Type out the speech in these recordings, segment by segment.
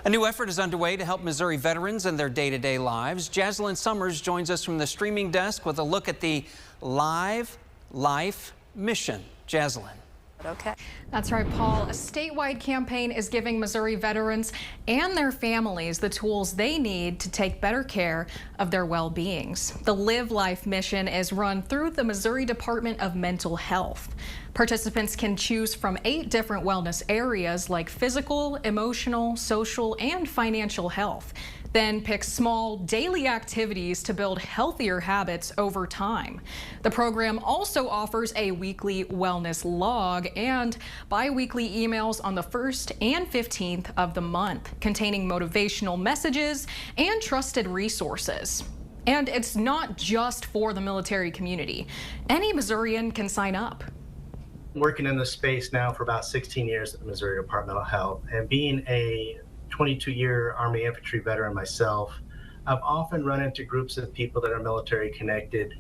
A new effort is underway to help Missouri veterans in their day-to-day lives. Jaslyn Summers joins us from the streaming desk with a look at the Live Life mission. Jaslyn. Okay. That's right, Paul. A statewide campaign is giving Missouri veterans and their families the tools they need to take better care of their well-beings. The Live Life mission is run through the Missouri Department of Mental Health. Participants can choose from 8 different wellness areas like physical, emotional, social, and financial health. Then pick small daily activities to build healthier habits over time. The program also offers a weekly wellness log and bi-weekly emails on the 1st and 15th of the month, containing motivational messages and trusted resources. And it's not just for the military community. Any Missourian can sign up. Working in this space now for about 16 years at the Missouri Department of Health, and being a 22-year Army infantry veteran myself, I've often run into groups of people that are military connected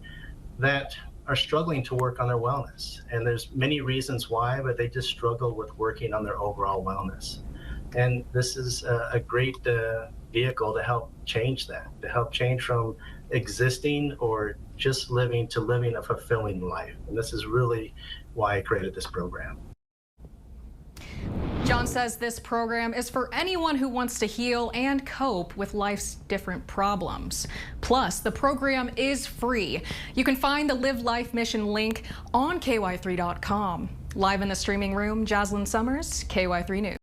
that are struggling to work on their wellness. And there's many reasons why, but they just struggle with working on their overall wellness. And this is a great vehicle to help change that, to help change from existing or just living to living a fulfilling life. And this is really why I created this program. John says this program is for anyone who wants to heal and cope with life's different problems. Plus, the program is free. You can find the Live Life mission link on KY3.com. Live in the streaming room, Jaslyn Summers, KY3 News.